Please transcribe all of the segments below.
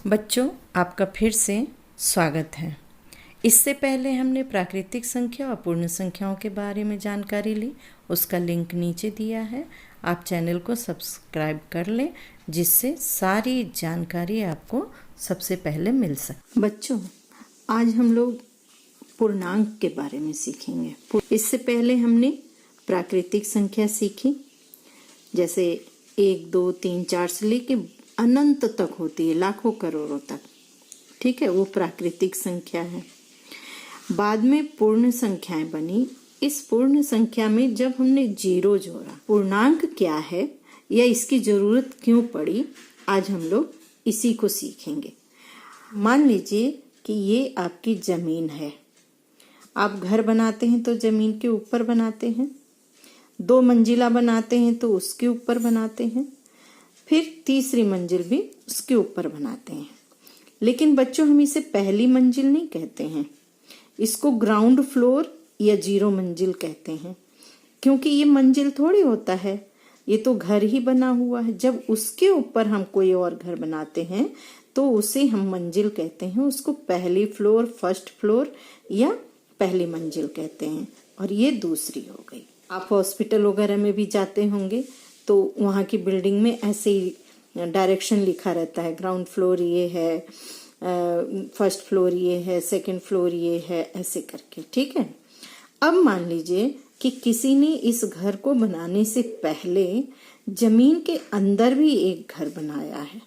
बच्चों, आपका फिर से स्वागत है। इससे पहले हमने प्राकृतिक संख्या और पूर्ण संख्याओं के बारे में जानकारी ली। उसका लिंक नीचे दिया है। आप चैनल को सब्सक्राइब कर लें, जिससे सारी जानकारी आपको सबसे पहले मिल सके। बच्चों, आज हम लोग पूर्णांक के बारे में सीखेंगे। इससे पहले हमने प्राकृतिक संख्या सीखी, जैसे 1, 2, 3, 4 से लेके अनंत तक होती है, लाखों करोड़ों तक। ठीक है, वो प्राकृतिक संख्या है। बाद में पूर्ण संख्याएं बनी। इस पूर्ण संख्या में जब हमने जीरो जोड़ा, पूर्णांक क्या है या इसकी जरूरत क्यों पड़ी, आज हम लोग इसी को सीखेंगे। मान लीजिए कि ये आपकी जमीन है। आप घर बनाते हैं तो जमीन के ऊपर बनाते हैं, 2 मंजिला बनाते हैं तो उसके ऊपर बनाते हैं, फिर तीसरी मंजिल भी उसके ऊपर बनाते हैं। लेकिन बच्चों, हम इसे पहली मंजिल नहीं कहते हैं, इसको ग्राउंड फ्लोर या 0 मंजिल कहते हैं, क्योंकि ये मंजिल थोड़ी होता है, ये तो घर ही बना हुआ है। जब उसके ऊपर हम कोई और घर बनाते हैं तो उसे हम मंजिल कहते हैं, उसको पहली फ्लोर, फर्स्ट फ्लोर या पहली मंजिल कहते हैं। और ये दूसरी हो गई। आप हॉस्पिटल वगैरह में भी जाते होंगे तो वहाँ की बिल्डिंग में ऐसे ही डायरेक्शन लिखा रहता है, ग्राउंड फ्लोर ये है, फर्स्ट फ्लोर ये है, सेकंड फ्लोर ये है, ऐसे करके। ठीक है। अब मान लीजिए कि किसी ने इस घर को बनाने से पहले जमीन के अंदर भी एक घर बनाया है,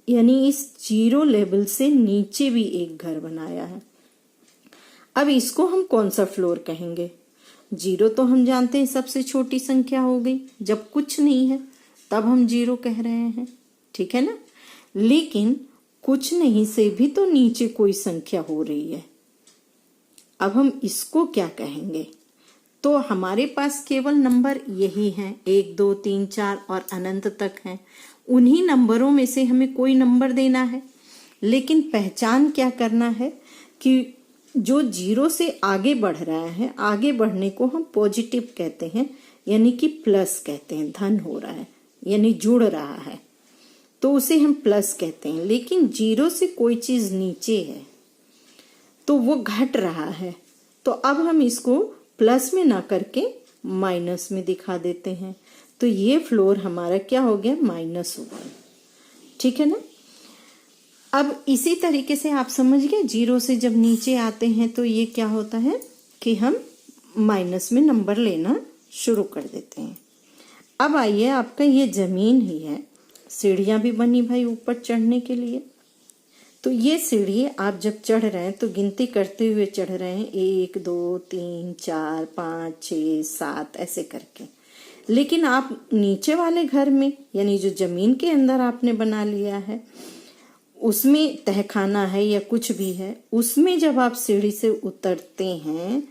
यानी इस 0 लेवल से नीचे भी एक घर बनाया है। अब इसको हम कौन सा फ्लोर कहेंगे? 0 तो हम जानते हैं सबसे छोटी संख्या हो गई, जब कुछ नहीं है तब हम 0 कह रहे हैं। ठीक है ना। लेकिन कुछ नहीं से भी तो नीचे कोई संख्या हो रही है, अब हम इसको क्या कहेंगे? तो हमारे पास केवल नंबर यही हैं, 1, 2, 3, 4 और अनंत तक हैं। उन्हीं नंबरों में से हमें कोई नंबर देना है। लेकिन पहचान क्या करना है कि जो 0 से आगे बढ़ रहा है, आगे बढ़ने को हम पॉजिटिव कहते हैं, यानी कि प्लस कहते हैं, धन हो रहा है यानी जुड़ रहा है, तो उसे हम प्लस कहते हैं। लेकिन 0 से कोई चीज नीचे है तो वो घट रहा है, तो अब हम इसको प्लस में ना करके माइनस में दिखा देते हैं। तो ये फ्लोर हमारा क्या हो गया? -1। ठीक है ना। अब इसी तरीके से आप समझ गए, 0 से जब नीचे आते हैं तो ये क्या होता है कि हम माइनस में नंबर लेना शुरू कर देते हैं। अब आइए, आपका ये जमीन ही है, सीढ़ियां भी बनी भाई ऊपर चढ़ने के लिए। तो ये सीढ़ी आप जब चढ़ रहे हैं तो गिनती करते हुए चढ़ रहे हैं, 1, 2, 3, 4, 5, 6, 7 ऐसे करके। लेकिन आप नीचे वाले घर में, यानी जो जमीन के अंदर आपने बना लिया है, उसमें तहखाना है या कुछ भी है, उसमें जब आप सीढ़ी से उतरते हैं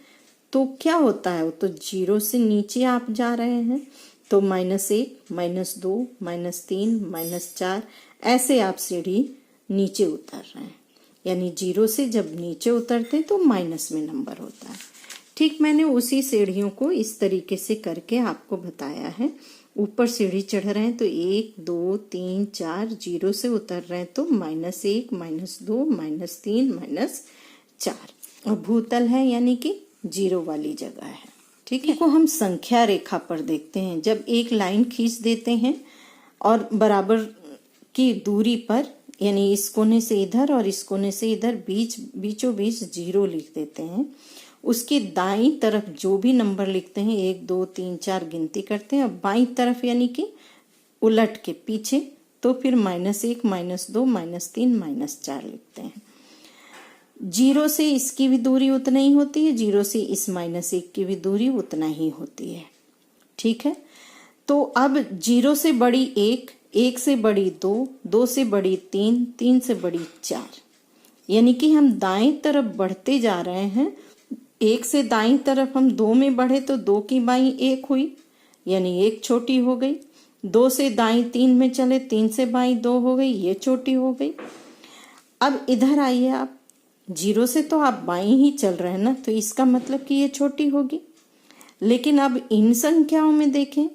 तो क्या होता है? वो तो 0 से नीचे आप जा रहे हैं, तो -1, -2, -3, -4 ऐसे आप सीढ़ी नीचे उतर रहे हैं। यानी 0 से जब नीचे उतरते तो माइनस में नंबर होता है। ठीक, मैंने उसी सीढ़ियों को इस तरीके से करके आपको बताया है। ऊपर सीढ़ी चढ़ रहे हैं तो 1, 2, 3, 4, 0 से उतर रहे हैं तो -1, -2, -3, -4, और भूतल है यानी कि 0 वाली जगह है। ठीक है। को हम संख्या रेखा पर देखते हैं। जब एक लाइन खींच देते हैं और बराबर की दूरी पर, यानी इस कोने से इधर और इस कोने से इधर बीचों बीच 0 लिख देते हैं, उसके दाईं तरफ जो भी नंबर लिखते हैं, 1, 2, 3, 4 गिनती करते हैं, और बाईं तरफ यानी कि उलट के पीछे तो फिर -1, -2, -3, -4 लिखते हैं। 0 से इसकी भी दूरी उतना ही होती है, 0 से इस -1 की भी दूरी उतना ही होती है। ठीक है। तो अब 0 से बड़ी 1, 1 से बड़ी 2, 2 से बड़ी 3, 3 से बड़ी 4, यानी कि हम दाएं तरफ बढ़ते जा रहे हैं। 1 से दाईं तरफ हम 2 में बढ़े तो 2 की बाईं 1 हुई, यानी 1 छोटी हो गई। 2 से दाईं 3 में चले, 3 से बाईं 2 हो गई, ये छोटी हो गई। अब इधर आइए आप, 0 से तो आप बाईं ही चल रहे हैं ना, तो इसका मतलब कि ये छोटी होगी। लेकिन अब इन संख्याओं में देखें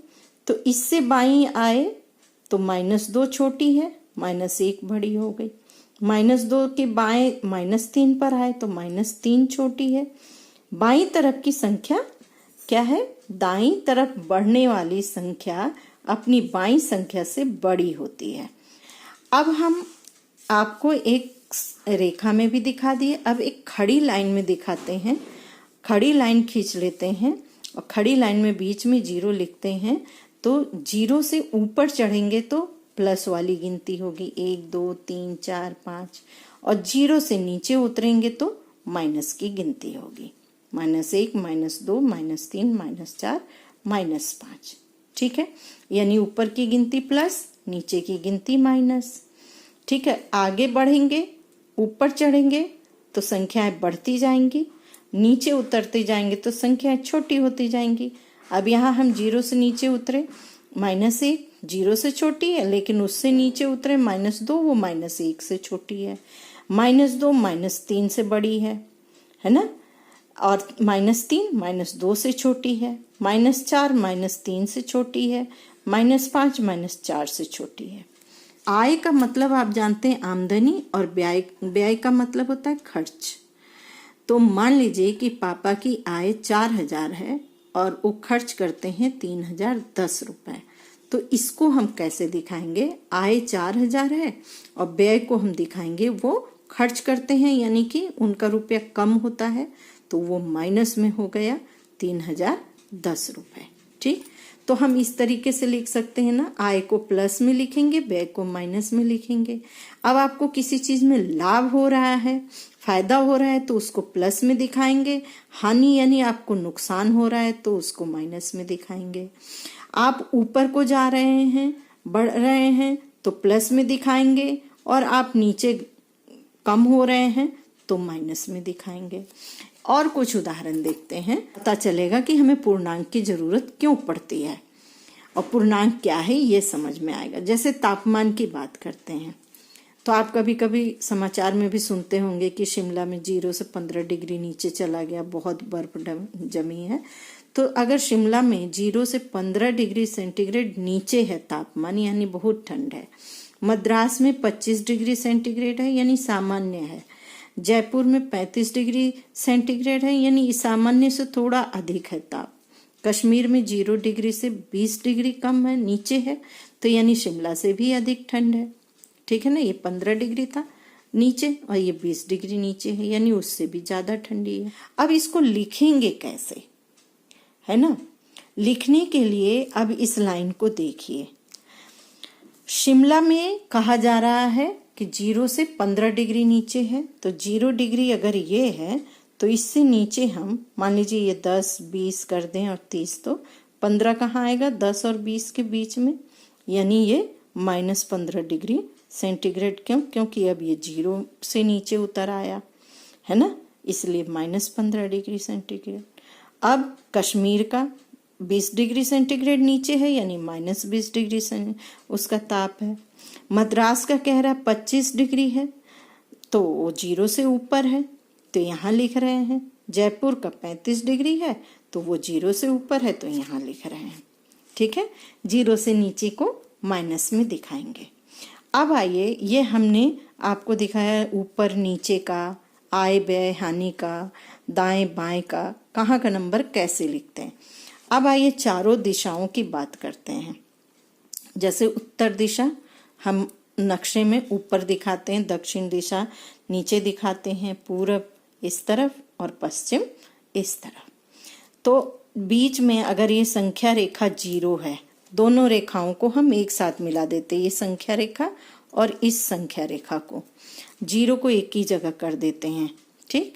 तो इससे बाईं आए तो -2 छोटी है, -1 बड़ी हो गई। -2 के बाएं -3 पर आए तो -3 छोटी है। बाईं तरफ की संख्या क्या है? दाईं तरफ बढ़ने वाली संख्या अपनी बाईं संख्या से बड़ी होती है। अब हम आपको एक रेखा में भी दिखा दिए, अब एक खड़ी लाइन में दिखाते हैं। खड़ी लाइन खींच लेते हैं और खड़ी लाइन में बीच में 0 लिखते हैं। तो 0 से ऊपर चढ़ेंगे तो प्लस वाली गिनती होगी, 1 2 3 4 5, और 0 से नीचे उतरेंगे तो माइनस की गिनती होगी, -1 -2 -3 -4 -5। ठीक है, यानी ऊपर की गिनती प्लस, नीचे की गिनती माइनस। ठीक है, आगे बढ़ेंगे, ऊपर चढ़ेंगे तो संख्याएं बढ़ती जाएंगी, नीचे उतरते जाएंगे तो संख्याएं छोटी होती जाएंगी। अब यहाँ हम 0 से नीचे उतरे, -1 0 से छोटी है, लेकिन उससे नीचे उतरे -2, वो -1 से छोटी है। -2 -3 से बड़ी है ना, और -3 -2 से छोटी है। -4 -3 से छोटी है। -5 -4 से छोटी है। आय का मतलब आप जानते हैं आमदनी, और व्यय का मतलब होता है खर्च। तो मान लीजिए कि पापा की आय 4000 है और वो खर्च करते हैं 3010 रुपए। तो इसको हम कैसे दिखाएंगे? आय 4000 है और व्यय को हम दिखाएंगे वो खर्च करते हैं, यानी कि उनका रुपया कम होता है, तो वो माइनस में हो गया 3010 रुपए। ठीक, तो हम इस तरीके से लिख सकते हैं ना, आय को प्लस में लिखेंगे, व्यय को माइनस में लिखेंगे। अब आपको किसी चीज में लाभ हो रहा है, फायदा हो रहा है, तो उसको प्लस में दिखाएंगे। हानि यानी आपको नुकसान हो रहा है तो उसको माइनस में दिखाएंगे। आप ऊपर को जा रहे हैं, बढ़ रहे हैं तो प्लस में दिखाएंगे, और आप नीचे कम हो रहे हैं तो माइनस में दिखाएंगे। और कुछ उदाहरण देखते हैं, पता चलेगा कि हमें पूर्णांक की जरूरत क्यों पड़ती है और पूर्णांक क्या है ये समझ में आएगा। जैसे तापमान की बात करते हैं, तो आप कभी कभी समाचार में भी सुनते होंगे कि शिमला में 0 से 15 डिग्री नीचे चला गया, बहुत बर्फ जमी है। तो अगर शिमला में 0 से 15 डिग्री सेंटीग्रेड नीचे है तापमान, यानी बहुत ठंड है। मद्रास में 25 डिग्री सेंटीग्रेड है, यानी सामान्य है। जयपुर में 35 डिग्री सेंटीग्रेड है, यानी सामान्य से थोड़ा अधिक है ताप। कश्मीर में 0 डिग्री से 20 डिग्री कम है, नीचे है, तो यानी शिमला से भी अधिक ठंड है। ठीक है ना, ये 15 डिग्री था नीचे और ये 20 डिग्री नीचे है, यानी उससे भी ज्यादा ठंडी है। अब इसको लिखेंगे कैसे, है ना? लिखने के लिए अब इस लाइन को देखिए। शिमला में कहा जा रहा है कि 0 से 15 डिग्री नीचे है, तो 0 डिग्री अगर ये है तो इससे नीचे हम मान लीजिए ये 10 20 कर दें और 30, तो 15 कहाँ आएगा? 10 और 20 के बीच में, यानी ये -15 डिग्री सेंटीग्रेड। क्यों? क्योंकि अब ये 0 से नीचे उतर आया है ना, इसलिए -15 डिग्री सेंटीग्रेड। अब कश्मीर का 20 डिग्री सेंटीग्रेड नीचे है, यानी -20 डिग्री उसका ताप है। मद्रास का कह रहा है 25 डिग्री है, तो वो 0 से ऊपर है, तो यहाँ लिख रहे हैं। जयपुर का 35 डिग्री है, तो वो 0 से ऊपर है, तो यहाँ लिख रहे हैं। ठीक है, 0 से नीचे को माइनस में दिखाएंगे। अब आइए, ये हमने आपको दिखाया ऊपर नीचे का, आय व्यय हानि का, दाएं बाएं का, कहाँ का नंबर कैसे लिखते हैं। अब आइए चारों दिशाओं की बात करते हैं। जैसे उत्तर दिशा हम नक्शे में ऊपर दिखाते हैं, दक्षिण दिशा नीचे दिखाते हैं, पूरब इस तरफ और पश्चिम इस तरफ। तो बीच में अगर ये संख्या रेखा 0 है, दोनों रेखाओं को हम एक साथ मिला देते हैं, ये संख्या रेखा और इस संख्या रेखा को, 0 को एक ही जगह कर देते हैं। ठीक,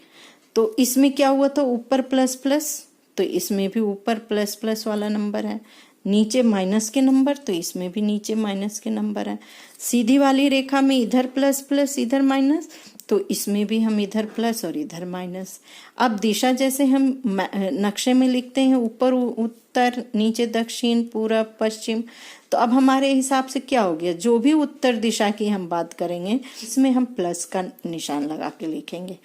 तो इसमें क्या हुआ था? ऊपर प्लस प्लस, तो इसमें भी ऊपर प्लस प्लस वाला नंबर है। नीचे माइनस के नंबर, तो इसमें भी नीचे माइनस के नंबर है। सीधी वाली रेखा में इधर प्लस प्लस इधर माइनस, तो इसमें भी हम इधर प्लस और इधर माइनस। अब दिशा जैसे हम नक्शे में लिखते हैं, ऊपर उत्तर, नीचे दक्षिण, पूरब पश्चिम, तो अब हमारे हिसाब से क्या हो गया? जो भी उत्तर दिशा की हम बात करेंगे इसमें हम प्लस का निशान लगा के लिखेंगे।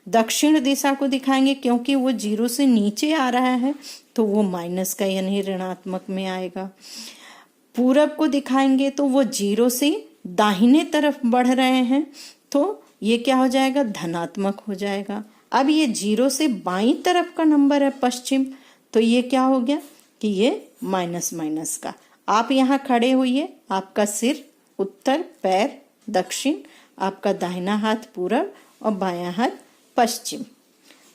दक्षिण दिशा को दिखाएंगे क्योंकि वो 0 से नीचे आ रहा है, तो वो माइनस का यानी ऋणात्मक में आएगा। पूरब को दिखाएंगे तो वो 0 से दाहिने तरफ बढ़ रहे हैं, तो ये क्या हो जाएगा, धनात्मक हो जाएगा। अब ये 0 से बाईं तरफ का नंबर है पश्चिम, तो ये क्या हो गया कि ये माइनस माइनस का। आप यहाँ खड़े होइए, आपका सिर उत्तर, पैर दक्षिण, आपका दाहिना हाथ पूरब और बायां हाथ पश्चिम।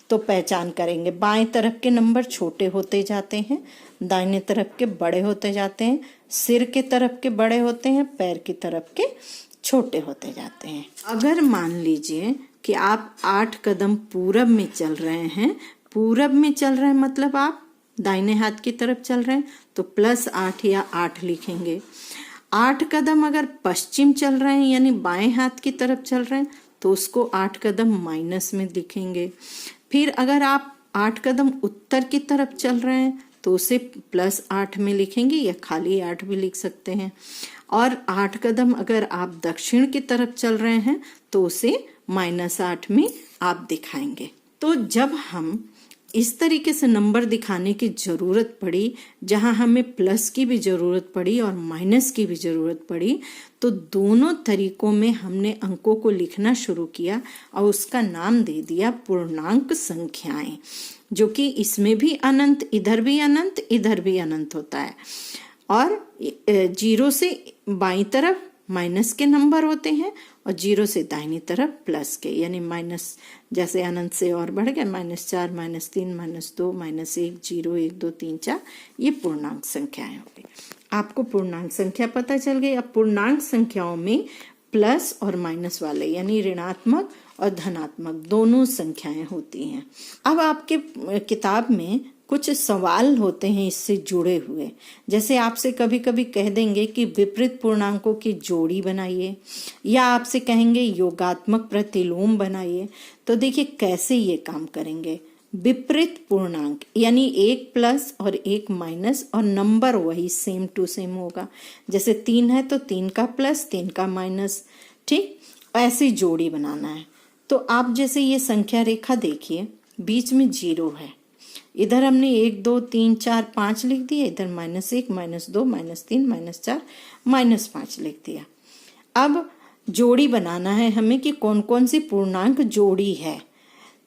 तो पहचान करेंगे, बाएं तरफ के नंबर छोटे होते जाते हैं, दाहिने तरफ के बड़े होते जाते हैं, सिर के तरफ के बड़े होते हैं, पैर की तरफ के छोटे होते जाते हैं। अगर मान लीजिए कि आप 8 कदम पूरब में चल रहे हैं, पूरब में चल रहे हैं मतलब आप दाहिने हाथ की तरफ चल रहे हैं, तो +8 या 8 लिखेंगे। 8 कदम अगर पश्चिम चल रहे हैं यानी बाएं हाथ की तरफ चल रहे हैं, तो उसको 8 कदम माइनस में लिखेंगे। फिर अगर आप 8 कदम उत्तर की तरफ चल रहे हैं तो उसे +8 में लिखेंगे या खाली 8 भी लिख सकते हैं। और 8 कदम अगर आप दक्षिण की तरफ चल रहे हैं तो उसे -8 में आप दिखाएंगे। तो जब हम इस तरीके से नंबर दिखाने की जरूरत पड़ी, जहां हमें प्लस की भी जरूरत पड़ी और माइनस की भी जरूरत पड़ी, तो दोनों तरीकों में हमने अंकों को लिखना शुरू किया और उसका नाम दे दिया पूर्णांक संख्याएं, जो कि इसमें भी अनंत, इधर भी अनंत, इधर भी अनंत होता है। और 0 से बाईं तरफ माइनस के नंबर होते हैं और 0 से दाहिनी तरफ प्लस के, यानी माइनस, जैसे अनंत से और बढ़ गया, -4, -3, -2, -1, 0, 1, 2, 3, 4, ये पूर्णांक संख्याएं हो गई। आपको पूर्णांक संख्या पता चल गई। अब पूर्णांक संख्याओं में प्लस और माइनस वाले यानी ऋणात्मक और धनात्मक दोनों संख्याएं होती हैं। अब आपके किताब में कुछ सवाल होते हैं इससे जुड़े हुए, जैसे आपसे कभी कभी कह देंगे कि विपरीत पूर्णांकों की जोड़ी बनाइए, या आपसे कहेंगे योगात्मक प्रतिलोम बनाइए। तो देखिए कैसे ये काम करेंगे। विपरीत पूर्णांक यानी 1 प्लस और 1 माइनस और नंबर वही सेम टू सेम होगा। जैसे 3 है तो 3 का प्लस 3 का माइनस, ठीक, ऐसी जोड़ी बनाना है। तो आप जैसे ये संख्या रेखा देखिए, बीच में 0 है, इधर हमने 1 2 3 4 5 लिख दिया, इधर -1 -2 -3 -4 -5 लिख दिया। अब जोड़ी बनाना है हमें कि कौन कौन सी पूर्णांक जोड़ी है।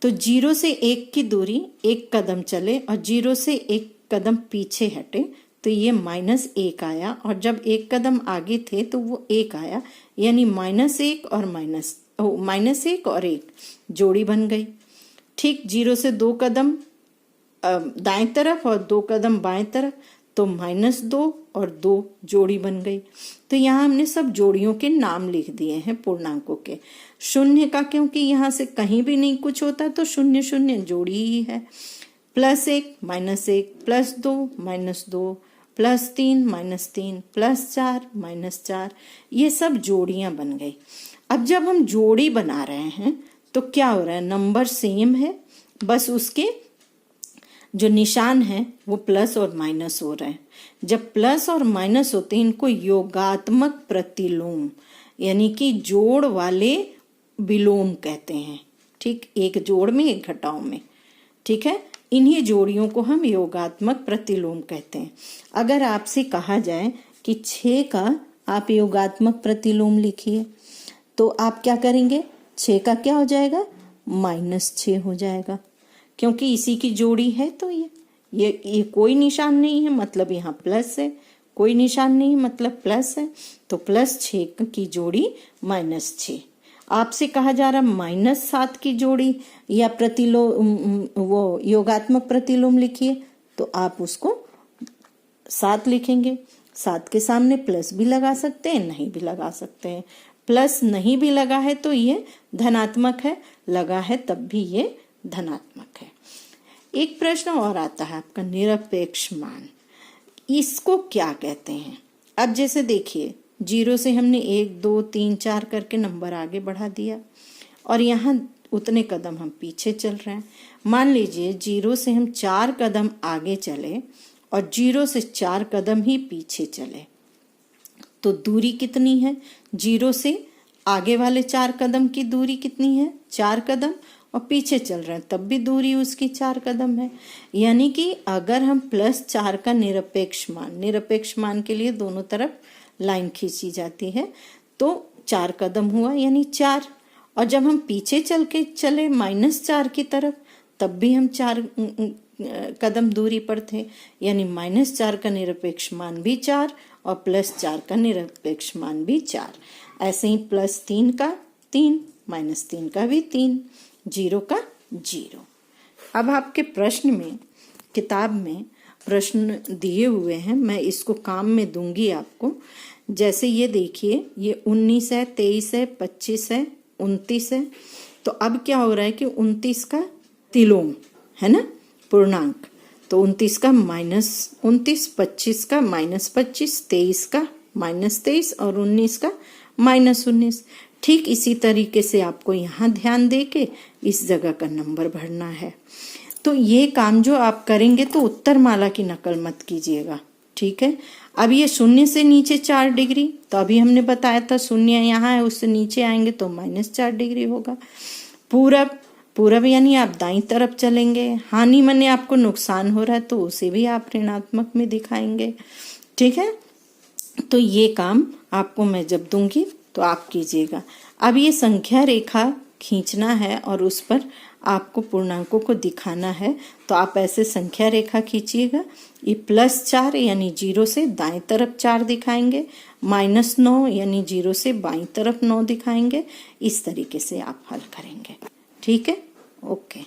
तो 0 से 1 की दूरी 1 कदम चले और 0 से 1 कदम पीछे हटे तो ये -1 आया, और जब 1 कदम आगे थे तो वो 1 आया, यानी -1 और 1 जोड़ी बन गई। ठीक 0 से 2 कदम दाएं तरफ और 2 कदम बाएं तरफ तो -2 और 2 जोड़ी बन गई। तो यहाँ हमने सब जोड़ियों के नाम लिख दिए हैं पूर्णांकों के। शून्य का क्योंकि यहाँ से कहीं भी नहीं कुछ होता तो 0 0 जोड़ी ही है। +1 -1 +2 -2 +3 -3 +4 -4, ये सब जोड़ियां बन गई। अब जब हम जोड़ी बना रहे हैं तो क्या हो रहा है, नंबर सेम है, बस उसके जो निशान है वो प्लस और माइनस हो रहे हैं। जब प्लस और माइनस होते हैं इनको योगात्मक प्रतिलोम यानी कि जोड़ वाले विलोम कहते हैं। ठीक, एक जोड़ में एक घटाव में, ठीक है, इन्हीं जोड़ियों को हम योगात्मक प्रतिलोम कहते हैं। अगर आपसे कहा जाए कि 6 का आप योगात्मक प्रतिलोम लिखिए तो आप क्या करेंगे, 6 का क्या हो जाएगा, -6 हो जाएगा, क्योंकि इसी की जोड़ी है। तो ये कोई निशान नहीं है मतलब यहाँ प्लस है, कोई निशान नहीं मतलब प्लस है, तो +6 की जोड़ी -6। आपसे कहा जा रहा -7 की जोड़ी या प्रतिलोम, वो योगात्मक प्रतिलोम लिखिए, तो आप उसको 7 लिखेंगे। 7 के सामने प्लस भी लगा सकते हैं, नहीं भी लगा सकते हैं। प्लस नहीं भी लगा है तो ये धनात्मक है, लगा है तब भी ये धनात्मक है। एक प्रश्न और आता है आपका, निरपेक्ष मान, इसको क्या कहते हैं। अब जैसे देखिए 0 से हमने 1 2 3 4 करके नंबर आगे बढ़ा दिया और यहाँ उतने कदम हम पीछे चल रहे हैं। मान लीजिए 0 से हम 4 कदम आगे चले और 0 से 4 कदम ही पीछे चले, तो दूरी कितनी है, 0 से आगे वाले 4 कदम की दूरी कितनी है, 4 कदम, और पीछे चल रहे हैं तब भी दूरी उसकी 4 कदम है। यानी कि अगर हम +4 का निरपेक्ष मान के लिए दोनों तरफ लाइन खींची जाती है तो 4 कदम हुआ यानी 4, और जब हम पीछे चल के चले -4 की तरफ, तब भी हम 4 कदम दूरी पर थे, यानी -4 का निरपेक्ष मान भी 4 और +4 का निरपेक्ष मान भी 4। ऐसे ही +3 का 3, -3 का भी 3, 0 का 0। अब आपके प्रश्न में, किताब में प्रश्न दिए हुए हैं, मैं इसको काम में दूंगी आपको। जैसे ये देखिए, ये 19 है, 23 है, 25 है, 29 है। तो अब क्या हो रहा है कि 29 का तिलोम है ना, पूर्णांक, तो 29 का -29, 25 का -25, 23 का -23 और 19 का -19। ठीक इसी तरीके से आपको यहाँ ध्यान दे के इस जगह का नंबर भरना है। तो ये काम जो आप करेंगे तो उत्तर माला की नकल मत कीजिएगा, ठीक है। अब ये 0 से नीचे 4 डिग्री, तो अभी हमने बताया था 0 यहाँ है, उससे नीचे आएंगे तो -4 डिग्री होगा। पूरब यानी आप दाईं तरफ चलेंगे। हानि माने आपको नुकसान हो रहा है तो उसे भी आप ऋणात्मक में दिखाएंगे, ठीक है। तो ये काम आपको मैं जब दूंगी तो आप कीजिएगा। अब ये संख्या रेखा खींचना है और उस पर आपको पूर्णांकों को दिखाना है, तो आप ऐसे संख्या रेखा खींचिएगा। ये +4 यानी 0 से दाएं तरफ 4 दिखाएंगे, -9 यानी 0 से बाईं तरफ 9 दिखाएंगे। इस तरीके से आप हल करेंगे, ठीक है। ओके।